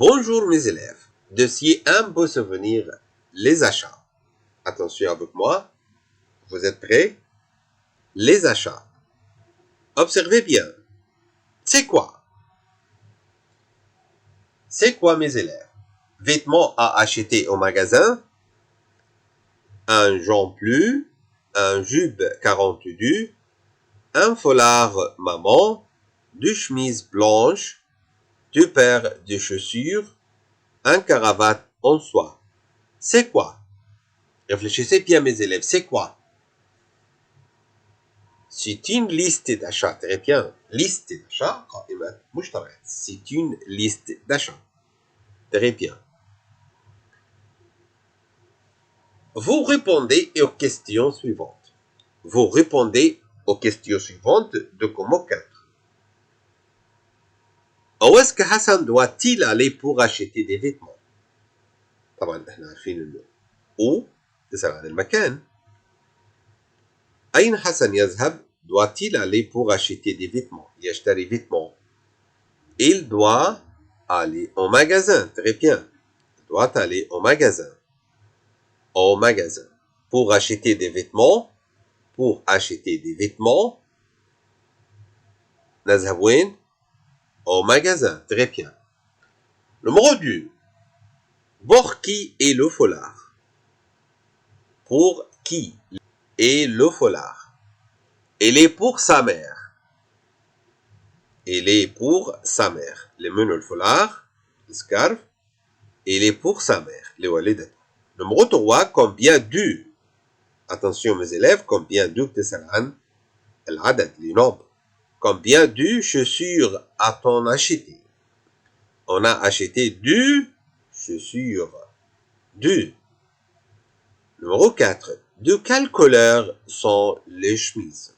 Bonjour mes élèves. Dossier 1 beau souvenir, les achats. Attention avec moi. Vous êtes prêts? Les achats. Observez bien. C'est quoi? C'est quoi mes élèves? Vêtements à acheter au magasin. Un Jean plus. Un jupe 42. Un foulard maman. Deux chemises blanches. Deux paires de chaussures. Un cravate en soie. C'est quoi? Réfléchissez bien mes élèves, c'est quoi? C'est une liste d'achats. Très bien. Liste d'achats. C'est une liste d'achats. Très bien. Vous répondez aux questions suivantes. Vous répondez aux questions suivantes de Como 4. Où est-ce que Hassan doit-il aller pour acheter des vêtements؟ طبعا احنا عارفين انه où تسأل عن المكان. أين حسن يذهب؟ Doit-il aller pour acheter des vêtements? يشتري vêtements. Il doit aller au magasin. Très bien. Il doit aller au magasin. Au magasin. Pour acheter des vêtements. Pour acheter des vêtements. نذهب وين? Au magasin. Très bien. Numéro 2. Pour qui est le foulard? Pour qui est le foulard? Il est pour sa mère. Il est pour sa mère. Le menu le foulard, le scarf. Il est pour sa mère. Le walidat. Numéro 3. Combien de? Attention mes élèves, combien de بتسأل عن العدد les nombres. Combien de chaussures a-t-on acheté? On a acheté 2 chaussures. 2. Numéro 4. De quelle couleur sont les chemises?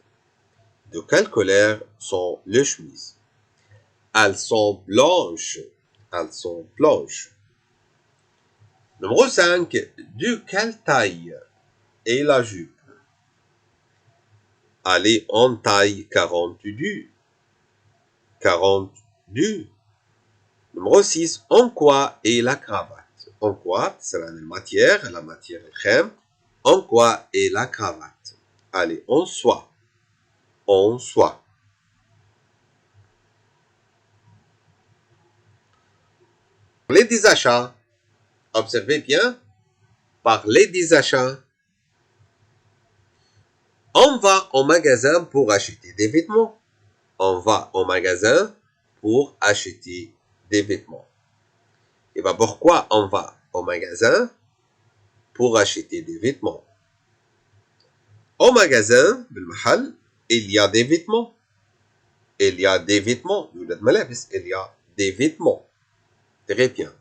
De quelle couleur sont les chemises? Elles sont blanches. Elles sont blanches. Numéro 5. De quelle taille est la jupe? Elle est en taille 42. 42. Numéro 6. En quoi est la cravate? En quoi? C'est la matière crème. En quoi est la cravate? Elle est en soie. En soie. Parlez des achats. Observez bien. Parlez des achats. On va au magasin pour acheter des vêtements. On va au magasin pour acheter des vêtements. Et bien pourquoi on va au magasin pour acheter des vêtements? Au magasin, بالمحل, il y a des vêtements. Il y a des vêtements. Il y a des vêtements. Très bien.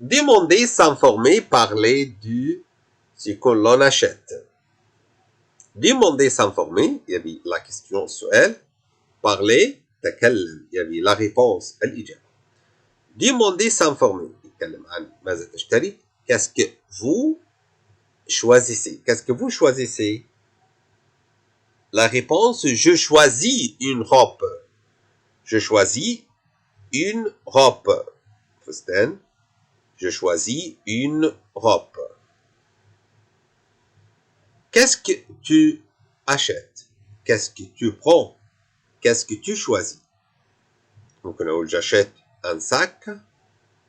Demander, s'informer, parler du ce que l'on achète. Demander, s'informer, il y avait la question سؤال. Parler, تكلم, il y avait la réponse, الإجابة. Demander, s'informer. يتكلم عن ماذا تشتري. Qu'est-ce que vous choisissez? Qu'est-ce que vous choisissez? La réponse, je choisis une robe. Je choisis une robe. فستان. Je choisis une robe. Qu'est-ce que tu achètes? Qu'est-ce que tu prends? Qu'est-ce que tu choisis? Donc, j'achète un sac.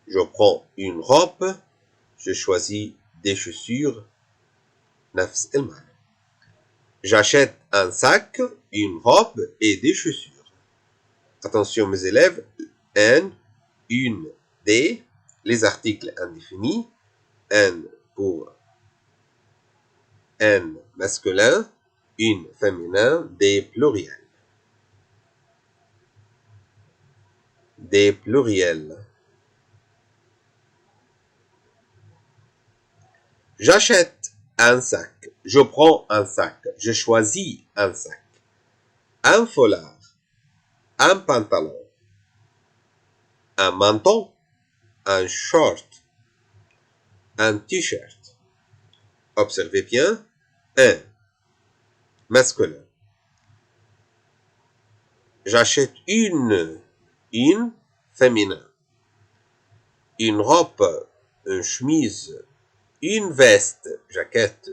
Je prends une robe. Je choisis des chaussures. نفس المعنى. J'achète un sac, une robe et des chaussures. Attention mes élèves, un, une, des, les articles indéfinis, un pour un masculin, une féminin, des pluriels. Des pluriels. J'achète un sac. Je prends un sac. Je choisis un sac. Un foulard. Un pantalon. Un manteau. Un short. Un t-shirt. Observez bien. 1. Masculin. J'achète une féminin. Une robe, une chemise, une veste, jaquette,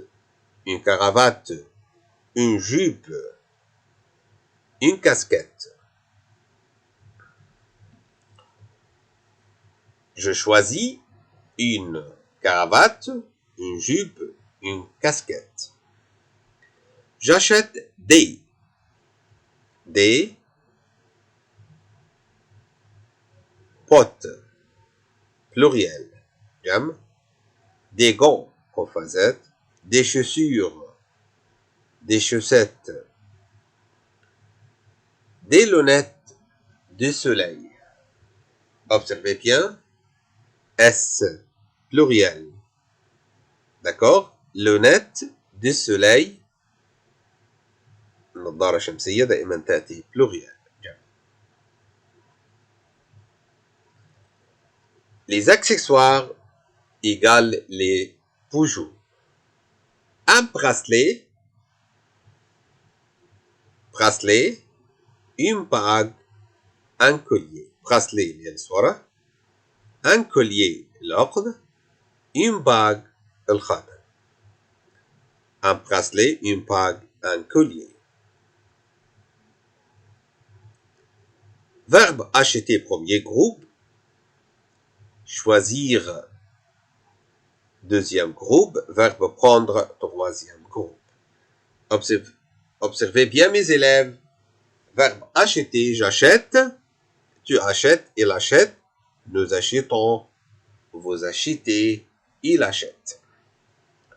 une cravate, une jupe, une casquette. Je choisis une cravate, une jupe, une casquette. J'achète des potes, pluriel, jam, des gants, confazette, des chaussures, des chaussettes, des lunettes de soleil. Observez bien, S, pluriel. D'accord? Lunettes de soleil. النظارة الشمسية دائما تأتي pluriel. Les accessoires égale les bijoux. Un bracelet, une bague, un collier. Bracelet للصورة, un collier العقد, une bague الخاتم. Un bracelet, une bague, un collier. Verbe acheter premier groupe, choisir deuxième groupe, verbe prendre troisième groupe. Observez bien mes élèves. Verbe acheter, j'achète, tu achètes, il achète, nous achetons, vous achetez, il achète.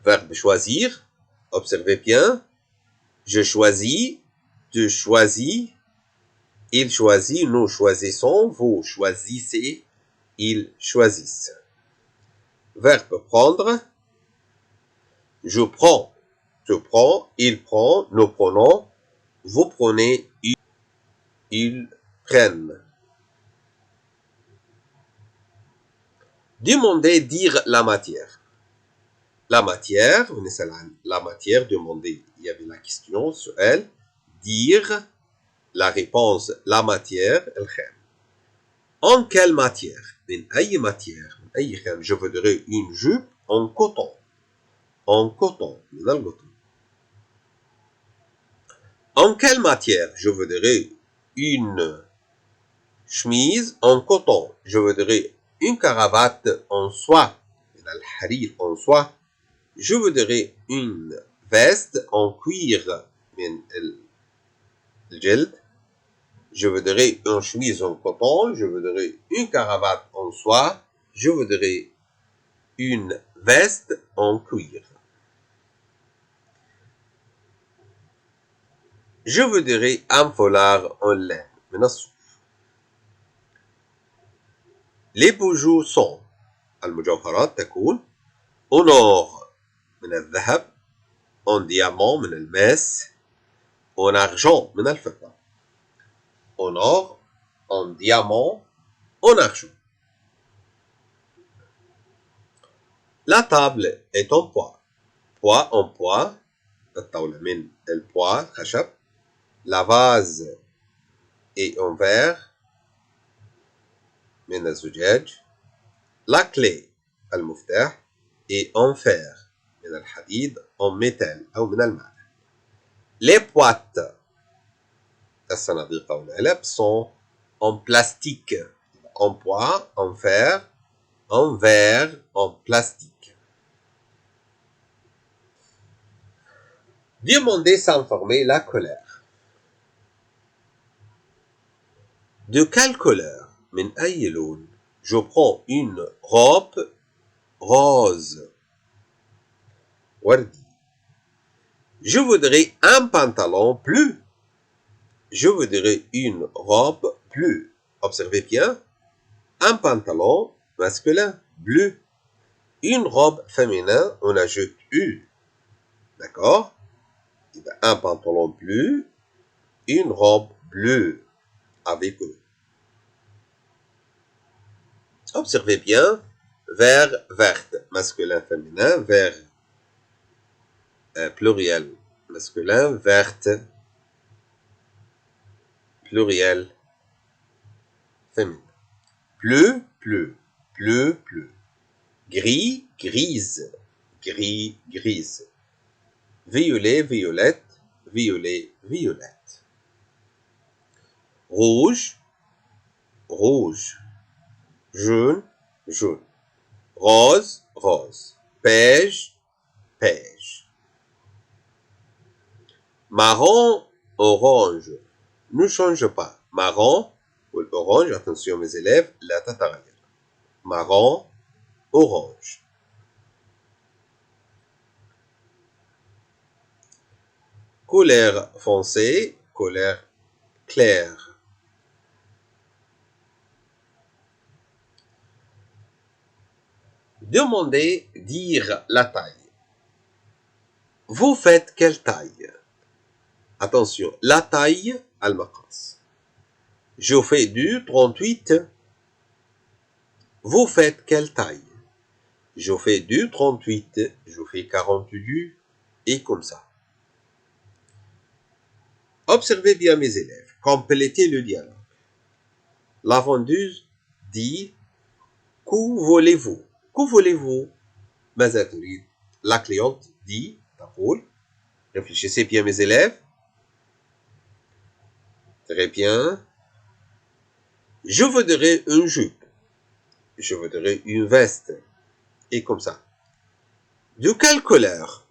Verbe choisir, observez bien, je choisis, tu choisis, il choisit, nous choisissons, vous choisissez, ils choisissent. Verbe prendre, je prends, tu prends, il prend, nous prenons, vous prenez, ils prennent. Demander, dire la matière. La matière, la matière, demander, il y avait la question sur elle. Dire, la réponse, la matière, el khem. En quelle matière? من أي matière? من أي خام? Je voudrais une jupe en coton. En coton, من القطن. En quelle matière? Je voudrais une chemise en coton. Je voudrais une cravate en soie. من الحرير en soie. Je voudrais une veste en cuir. من الجلد. Je voudrais une chemise en coton, je voudrais une cravate en soie, je voudrais une veste en cuir. Je voudrais un foulard en laine. Les bijoux sont المجوهرات تكون en or من الذهب, en diamant من الماس, en argent من الفضة. En or, en diamant, en argent. La table est en poids. Poids en poids. الطاولة من البوا خشب. La vase est en verre من الزجاج. La clé المفتاح est en fer من الحديد, en métal أو من المعدن. Les boîtes الصناديق أو العلب sont en plastique, en bois, en fer, en verre, en plastique. Demander sans former la couleur. De quelle couleur? من أي لون? Je prends une robe rose. وردي. Je voudrais un pantalon bleu. Je voudrais une robe bleue. Observez bien. Un pantalon masculin bleu. Une robe féminin, on ajoute U. D'accord? Un pantalon bleu, une robe bleue avec eux. Observez bien, vert, verte, masculin, féminin, vert, pluriel, masculin, verte, pluriel féminin. Bleu, bleu, bleu, bleu. Gris, grise, gris, grise. Violet, violette, violet, violette. Rouge, rouge. Jaune, jaune. Rose, rose. Beige, beige. Marron, orange. Ne change pas. Marron ou orange, attention mes élèves, la tête arrière. Marron, orange. Couleur foncée, couleur claire. Demandez, dire la taille. Vous faites quelle taille? Attention, la taille, al-maqas. Je fais du 38. Vous faites quelle taille? Je fais du 38, je fais 42, et comme ça. Observez bien mes élèves, complétez le dialogue. La vendeuse dit, que voulez-vous? Que voulez-vous? La cliente dit, réfléchissez bien mes élèves. Très bien. Je voudrais une jupe. Je voudrais une veste. Et comme ça. De quelle couleur?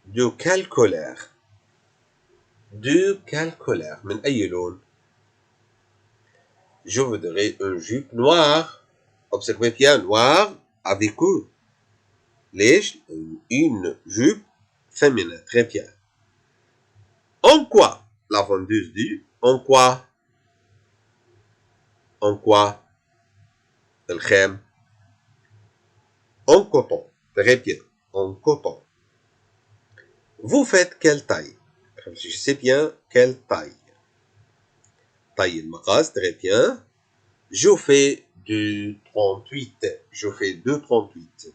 De quelle couleur? De quelle couleur? من أي لون? Je voudrais une jupe noire. Observez bien, noir avec eux. ليش? Une jupe féminine. Très bien. En quoi? La vendeuse dit, en quoi? En quoi? الخام. En coton. Très bien. En coton. Vous faites quelle taille? Je sais bien quelle taille. Taille المقاس. Très bien. Je fais du 38. Je fais de 38.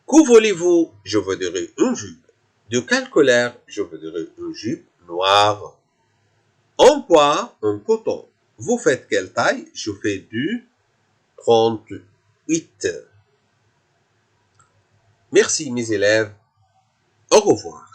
Que voulez-vous? Je voudrais une jupe. De quelle couleur? Je voudrais une jupe noire. En quoi? En coton. Vous faites quelle taille? Je fais du 38. Merci mes élèves. Au revoir.